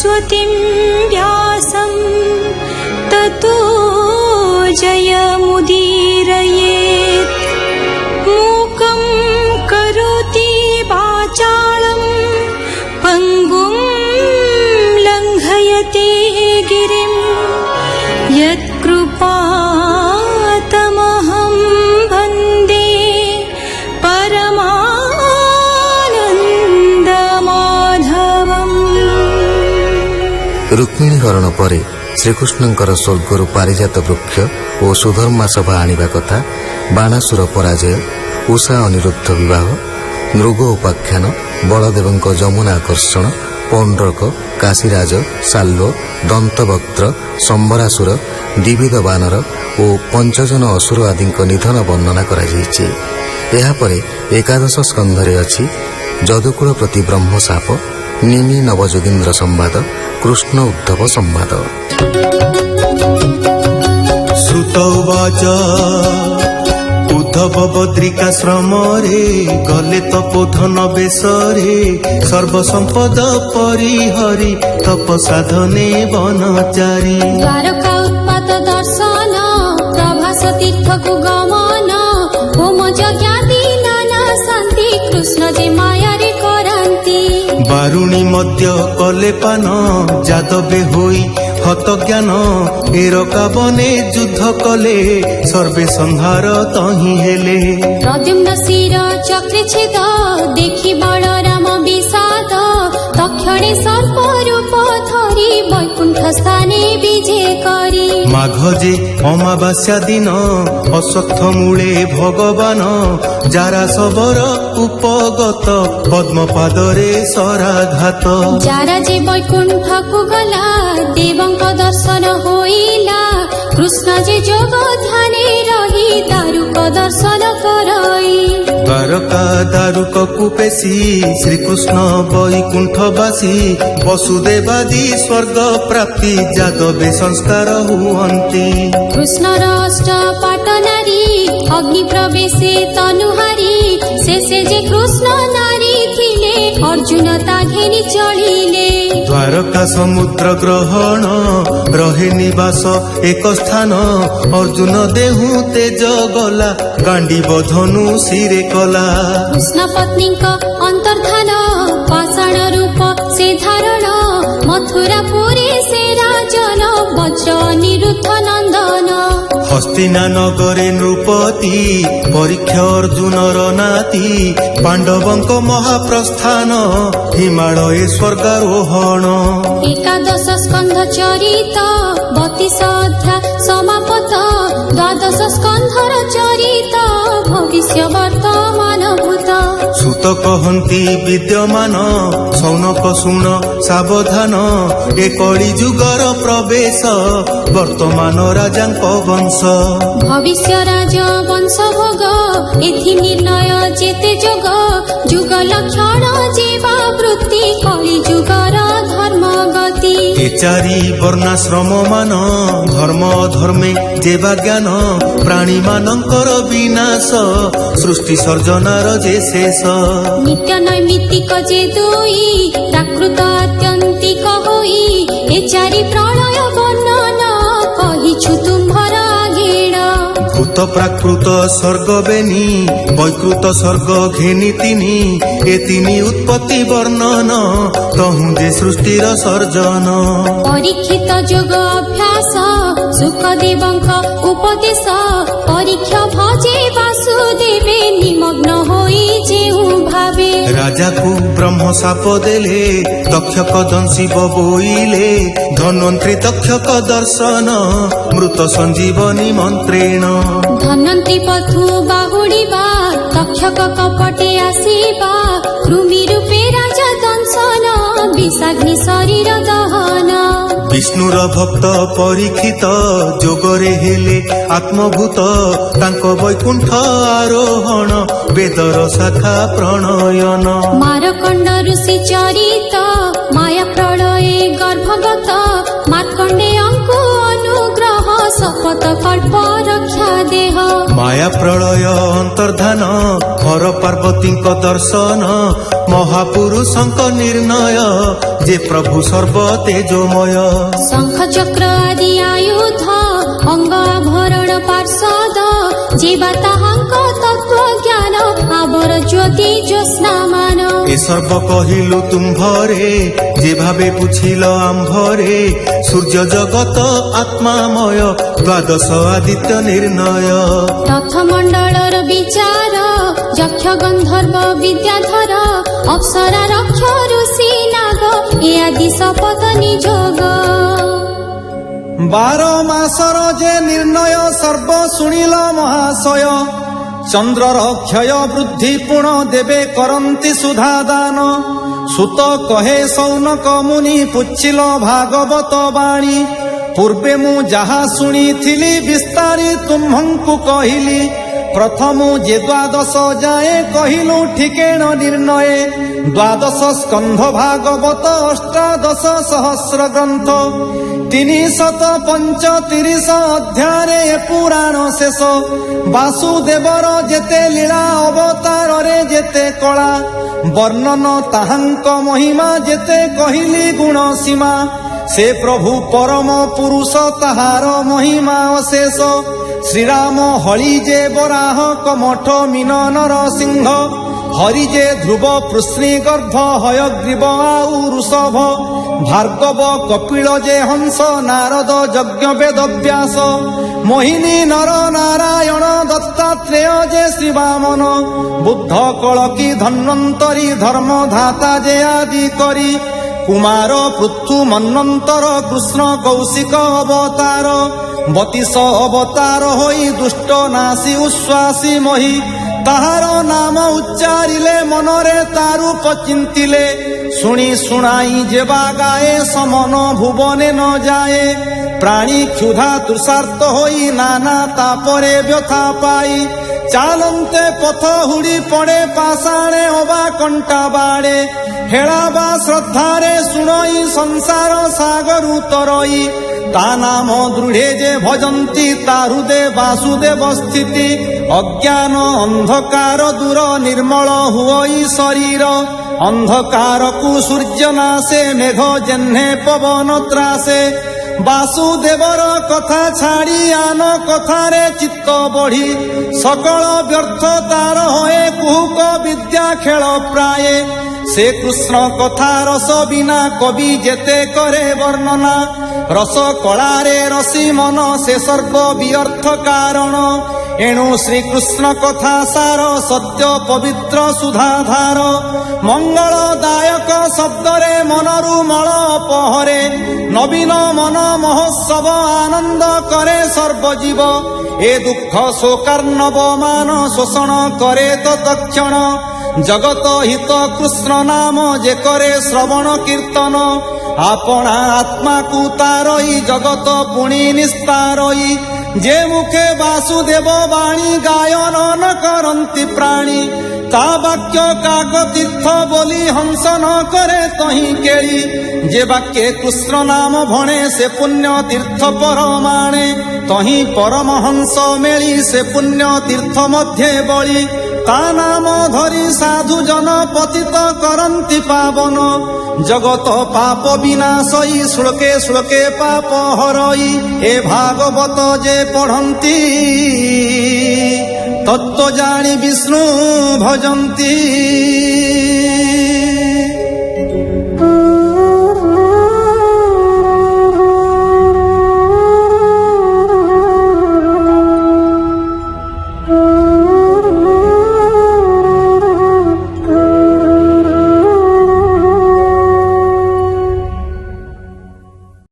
सरस्वतीं व्यासं ततो जयमुदीरयेत्। मूकं करोति वाचालं पङ्गुं लङ्घयते गिरिं यत्कृपातमहं वन्दे परमानन्दमाधवम्। रुक्मिणी हरण पर श्रीकृष्णଙ୍କର ସ୍ୱର୍ଗରୁ ପାରିଜାତ ବୃକ୍ଷ ଓ ସୁଧର୍ମା ସଭା ଆଣିବା କଥା, ବାଣାସୁର ପରାଜୟ, ଉଷା ଅନିରୁଦ୍ଧ ବିବାହ, ନୃଗ ଉପାଖ୍ୟାନ, ବଳଦେବଙ୍କ ଯମୁନା ଆକର୍ଷଣ, ପୌଣ୍ଡ୍ରକ, କାଶୀରାଜ, ସାଲ୍ୱ, ଦନ୍ତବକ୍ତ୍ର, ସମ୍ବରାସୁର, ଦ୍ୱିବିଧ ବାନର ଓ ପଞ୍ଚଜନ ଅସୁର ଆଦିଙ୍କ ନିଧନ ବର୍ଣ୍ଣନା କରାଯାଇଛି। ଏହାପରେ ଏକାଦଶ ସ୍କନ୍ଧରେ ଅଛି ଯଦୁକୁଳ ପ୍ରତି ବ୍ରହ୍ମଶାପ, ନିମି ନବଯୋଗୀନ୍ଦ୍ର ସମ୍ବାଦ, କୃଷ୍ଣ ଉଦ୍ଧବ ସମ୍ବାଦ। ଶ୍ରୁତବାଚ ଉଦ୍ଧବ ବଦ୍ରିକାଶ୍ରମରେ ଗଲେ ତପୋଧନ ବେଶରେ, ସର୍ବସମ୍ପଦ ପରିହରି ତପ ସାଧନେ ବନଚାରୀ। ଦ୍ୱାରକା ଉତ୍ପାତ ଦର୍ଶନ ପ୍ରଭାସ ତୀର୍ଥକୁ ଗମନ, ହୋମ ଯଜ୍ଞାଦି ନାନା ଶାନ୍ତି କୃଷ୍ଣ ଯେ ମାୟାରେ କରାନ୍ତି। ବାରୁଣୀ ମଧ୍ୟ କଲେ ପାନ ଯାଦବେ ହୋଇ ହତ ଜ୍ଞାନ, ଏରକା ବନେ ଯୁଦ୍ଧ କଲେ ସର୍ବେ ସଂହାର ତହିଁ ହେଲେ। ପ୍ରଦ୍ୟୁମ୍ନ ଶିର ଚକ୍ରେ ଛେଦ ଦେଖି ବଳରାମ ବିଷାଦ, ତକ୍ଷଣେ ସର୍ପ ରୂପ ଧରି ବୈକୁଣ୍ଠ ସ୍ଥାନେ ବିଜେ କରି। ମାଘ ଯେ ଅମାବାସ୍ୟା ଦିନ ଅଶ୍ୱତ୍ଥ ମୂଳେ ଭଗବାନ, ଯାରା ଶବର ଉପଗତ ପଦ୍ମପାଦରେ ସରାଘାତ। ଯାରା ଯେ ବୈକୁଣ୍ଠକୁ ଗଲା ଦେବଙ୍କ ଦର୍ଶନ ହୋଇଲା, କୃଷ୍ଣ ଯେ ଯୋଗ ଧ୍ୟାନେ ରହି ଦାରୁକ ଦର୍ଶନ କରଇ। ଦ୍ୱାରକା ଦାରୁକକୁ ପେଶି ଶ୍ରୀକୃଷ୍ଣ ବୈକୁଣ୍ଠବାସୀ, ବସୁଦେବାଦି ସ୍ୱର୍ଗ ପ୍ରାପ୍ତି ଯାଦବେ ସଂସ୍କାର ହୁଅନ୍ତି। କୃଷ୍ଣର ଅଷ୍ଟ ପାଟ ନାରୀ ଅଗ୍ନି ପ୍ରବେଶେ ତନୁହାରୀ, ଶେଷେ ଯେ କୃଷ୍ଣ ନାରୀ ଥିଲେ ଅର୍ଜୁନ ତା ଘେନି ଚଳିଲେ। ଦ୍ୱାରକା ସମୁଦ୍ର ଗ୍ରହଣ ରହେ ନିବାସ ଏକ ସ୍ଥାନ, ଅର୍ଜୁନ ଦେହୁ ତେଜ ଗଲା ଗାଣ୍ଡିବ ଧନୁ ଶିରେ କଲା। କୃଷ୍ଣ ପତ୍ନୀଙ୍କ ଅନ୍ତର୍ଧାନ ପାଷାଣ ରୂପ ସେ ଧାରଣ, ମଥୁରା ପୁରୀ ସେ ରାଜନ ବଜ୍ର ଅନିରୁଦ୍ଧ ନନ୍ଦନ। ହସ୍ତିନା ନଗରେ ନୃପତି ପରୀକ୍ଷା ଅର୍ଜୁନର ନାତି, ପାଣ୍ଡବଙ୍କ ମହାପ୍ରସ୍ଥାନ ହିମାଳୟ ସ୍ୱର୍ଗାରୋହଣ। ଏକାଦଶ ସ୍କନ୍ଧ ଚରିତ 32 ଅଧ୍ୟାୟ ସମାପତ, ଦ୍ୱାଦଶ ସ୍କନ୍ଧର ଚରିତ ଭବିଷ୍ୟ ବର୍ତ୍ତମାନ ଭୂତ। ସୁତ କହନ୍ତି ବିଦ୍ୟମାନ ସୌନକ ଶୁଣ ସାବଧାନ, ଏ କଳି ଯୁଗର ପ୍ରବେଶ ବର୍ତ୍ତମାନ ରାଜାଙ୍କ ବଂଶ। ଭବିଷ୍ୟ ରାଜ ବଂଶ ଭୋଗ ଏଥି ନିର୍ଣ୍ଣୟ ଯେତେ ଯୋଗ, ଯୁଗ ଲକ୍ଷଣ ଯିବା ବୃତ୍ତି କଳି ଯୁଗର ଧର୍ମ ଗତି। ଏ ଚାରି ବର୍ଣ୍ଣାଶ୍ରମ ମାନ ଧର୍ମ ଧର୍ମେ ଯେବା ଜ୍ଞାନ, ପ୍ରାଣୀ ମାନଙ୍କର ବିନାଶ ସୃଷ୍ଟି ସର୍ଜନାର ଯେ ଶେଷ। ନିତ୍ୟ ନୈମିତ୍ତିକ ଯେ ଦୁଇ ପ୍ରାକୃତ ଆତ୍ୟନ୍ତିକ ହୋଇ, ଏ ଚାରି ପ୍ରଳୟ ବର୍ଣ୍ଣନ କହିଛୁ ତୁମ୍ଭର ଆଗେଡ଼। କୃତ ପ୍ରାକୃତ ସ୍ୱର୍ଗ ବେନି ବୈକୃତ ସ୍ୱର୍ଗ ଘେନି ତିନି, ଏ ତିନି ଉତ୍ପତ୍ତି ବର୍ଣ୍ଣନ ତହୁଁ ଯେ ସୃଷ୍ଟିର ସର୍ଜନ। ପରୀକ୍ଷିତ ଯୋଗ ଅଭ୍ୟାସ ସୁଖଦେବଙ୍କ ଉପଦେଶ, ପରୀକ୍ଷା ଭଜେ ବାସୁଦେବେ ନିମଗ୍ନ ହୋଇ ଯେଉଁ ଭାବେ। ରାଜାକୁ ବ୍ରହ୍ମ ଶାପ ଦେଲେ ତକ୍ଷକ ଦଂଶିବ ବୋଇଲେ, ଧନ୍ୱନ୍ତ୍ରୀ ତକ୍ଷକ ଦର୍ଶନ ମୃତ ସଞ୍ଜୀବନୀ ମନ୍ତ୍ରେଣ। ଧନନ୍ତି ପଥୁ ବାହୁଡ଼ିବା ତକ୍ଷକ କପଟେ ଆସିବା, କୃମି ରୂପେ ରାଜା ଦଂଶନ ବିଷାଗ୍ନି ଶରୀର ଦହନ। ବିଷ୍ଣୁର ଭକ୍ତ ପରୀକ୍ଷିତ ଯୋଗରେ ହେଲେ ଆତ୍ମଭୂତ, ତାଙ୍କ ବୈକୁଣ୍ଠ ଆରୋହଣ ବେଦର ଶାଖା ପ୍ରଣୟନ। ମାରକଣ୍ଡ ଋଷି ଚରିତ ମାୟା ପ୍ରଳୟେ ଗର୍ଭଗତ, ମାର୍କଣ୍ଡେୟଙ୍କୁ ଅନୁଗ୍ରହ ଶପଥ କଳ୍ପ ରକ୍ଷା ଦେହ ମାୟା ପ୍ରଳୟ ଅନ୍ତର୍ଧାନ ହର ପାର୍ବତୀଙ୍କ ଦର୍ଶନ ମହାପୁରୁଷଙ୍କ ନିର୍ଣ୍ଣୟ ଯେ ପ୍ରଭୁ ସର୍ବ ତେଜୋମୟ ଶଙ୍ଖ ଚକ୍ର ଆଦି ଆୟୁଧ ଅଙ୍ଗ ଆଭରଣ ପାର୍ଷଦ ଯିବା ତାହାଙ୍କ ତତ୍ଵ ଜ୍ଞାନ ଆବର ଜ୍ୟୋତି ଜ୍ୟୋତ୍ସ୍ନାମାନ ଏ ସର୍ବ କହିଲୁ ତୁମ୍ଭରେ ଯେ ଭାବେ ବୁଝିଲ ଆମ୍ଭରେ ସୂର୍ଯ୍ୟ ଜଗତ ଆତ୍ମାମୟ ଦ୍ୱାଦଶ ଆଦିତ୍ୟ ନିର୍ଣ୍ଣୟ ରଥମଣ୍ଡଳର ବିଚାର ଯକ୍ଷ ଗନ୍ଧର୍ବ ବିଦ୍ୟାଧର ଅପ୍ସରା ରକ୍ଷ ଋଷି ନାଗ ଏ ଆଦି ଶପଥ ନିଯୋଗ 12 ମାସର ଯେ ନିର୍ଣ୍ଣୟ ସର୍ବ ଶୁଣିଲ ମହାଶୟ ଚନ୍ଦ୍ରର କ୍ଷୟ ବୃଦ୍ଧି ପୁଣ ଦେବେ କରନ୍ତି ସୁଧାଦାନ ସୁତ କହେ ସୌନକ ମୁନି ପୁଚ୍ଛିଲ ଭାଗବତ ବାଣୀ ପୂର୍ବେ ମୁଁ ଯାହା ଶୁଣିଥିଲି ବିସ୍ତାରି ତୁମ୍ଭଙ୍କୁ କହିଲି ପ୍ରଥମୁ ଯେ 12 ଯାଏ କହିଲୁ ଠିକେଣ ନିର୍ଣ୍ଣୟେ 12 ସ୍କନ୍ଧ ଭାଗବତ 18 ସହସ୍ର ଗ୍ରନ୍ଥ 335 ଅଧ୍ୟାୟରେ ଏ ପୁରାଣ ଶେଷ ବାସୁଦେବର ଯେତେ ଲୀଳା ଅବତାରରେ ଯେତେ କଳା ବର୍ଣ୍ଣନ ତାହାଙ୍କ ମହିମା ଯେତେ କହିଲି ଗୁଣ ସୀମା ସେ ପ୍ରଭୁ ପରମ ପୁରୁଷ ତାହାର ମହିମା ଅଶେଷ ଶ୍ରୀରାମ ହଳି ଯେ ବରାହ କମଠ ମିନନର ସିଂହ ହରି ଯେ ଧ୍ରୁବ ପୃଷ୍ଣୀ ଗର୍ଭ ହୟଗ୍ରୀବ ଆଉ ଋଷଭ ଭାର୍ଗବ କପିଳ ଯେ ହଂସ ନାରଦ ଯଜ୍ଞ ବେଦ ବ୍ୟାସ ମୋହିନୀ ନର ନାରାୟଣ ଦତ୍ତାତ୍ରେୟ ଯେ ଶ୍ରୀବାମନ ବୁଦ୍ଧ କଳକି ଧନ୍ୱନ୍ତରୀ ଧର୍ମଧାତା ଯେ ଆଦି କରି କୁମାର ପୃଥୁ ମନ୍ୱନ୍ତର କୃଷ୍ଣ କୌଶିକ ଅବତାର 32 ଅବତାର ହୋଇ ଦୁଷ୍ଟ ନାଶୀ ଉଶ୍ୱାସୀ ମହି ତାହାର ନାମ ଉଚ୍ଚାରିଲେ ମନରେ ତାରୂପ ଚିନ୍ତିଲେ ଶୁଣି ଶୁଣାଇ ଯେବା ଗାଏ ସମନ ଭୁବନେ ନ ଯାଏ ପ୍ରାଣୀ କ୍ଷୁଧା ତୃଷାର୍ତ ହୋଇ ନାନା ତାପରେ ବ୍ୟଥା ପାଇ ଚାଲନ୍ତେ ପଥ ହୁଡ଼ି ପଡ଼େ ପାଷାଣେ ଅବା କଣ୍ଟା ବାଡ଼େ ହେଳା ବା ଶ୍ରଦ୍ଧାରେ ଶୁଣଇ ସଂସାର ସାଗରୁ ତରଇ ତା ନାମ ଦୃଢ଼େ ଯେ ଭଜନ୍ତି ତା ହୃଦେ ବାସୁଦେବ ସ୍ଥିତି ଅଜ୍ଞାନ ଅନ୍ଧକାର ଦୂର ନିର୍ମଳ ହୁଅଇ ଶରୀର ଅନ୍ଧକାରକୁ ସୂର୍ଯ୍ୟ ନାଶେ ମେଘ ଜେହ୍ନେ ପବନ ତ୍ରାସେ ବାସୁଦେବର କଥା ଛାଡ଼ି ଆନ କଥାରେ ଚିତ୍ତ ବଢି ସକଳ ବ୍ୟର୍ଥ ତାର ହଏ କୁହୁକ ବିଦ୍ୟା ଖେଳ ପ୍ରାୟେ ସେ କୃଷ୍ଣ କଥା ରସ ବିନା କବି ଯେତେ କରେ ବର୍ଣ୍ଣନା ରସ କଳାରେ ରସି ମନ ସେ ସର୍ବ ବିଅର୍ଥ କାରଣ ଏଣୁ ଶ୍ରୀକୃଷ୍ଣ କଥା ସାର ସତ୍ୟ ପବିତ୍ର ସୁଧାଧାର ମଙ୍ଗଳଦାୟକ ଶବ୍ଦରେ ମନରୁ ମଳ ଅପହରେ ନବୀନ ମନ ମହୋତ୍ସବ ଆନନ୍ଦ କରେ ସର୍ବଜୀବ ଏ ଦୁଃଖ ଶୋକାର୍ଣ୍ଣବ ମାନ ଶୋଷଣ କରେ ତତ୍କ୍ଷଣ ଜଗତ ହିତ କୃଷ୍ଣ ନାମ ଯେ କରେ ଶ୍ରବଣ କୀର୍ତ୍ତନ ଆପଣା ଆତ୍ମାକୁ ତାରଇ ଜଗତ ପୁଣି ନିସ୍ତାରଇ ଯେ ମୁଖେ ବାସୁଦେବ ବାଣୀ ଗାୟନ ନ କରନ୍ତି ପ୍ରାଣୀ ତା ବାକ୍ୟ କାଗ ତୀର୍ଥ ବୋଲି ହଂସ ନ କରେ ତହିଁ କେଳି ଯେ ବାକ୍ୟେ କୃଷ୍ଣ ନାମ ଭଣେ ସେ ପୁଣ୍ୟ ତୀର୍ଥ ପରମାଣେ ତହିଁ ପରମହଂସ ମେଳି ସେ ପୁଣ୍ୟ ତୀର୍ଥ ମଧ୍ୟେ ବଳି ତା ନାମ ଧରି ସାଧୁ ଜନ ପତିତ କରନ୍ତି ପାବନ ଜଗତ ପାପ ବିନାଶଇ ଶ୍ଲୋକେ ଶ୍ଲୋକେ ପାପ ହରଇ ଏ ଭାଗବତ ଯେ ପଢ଼ନ୍ତି ତତ୍ତ୍ୱ ଜାଣି ବିଷ୍ଣୁ ଭଜନ୍ତି।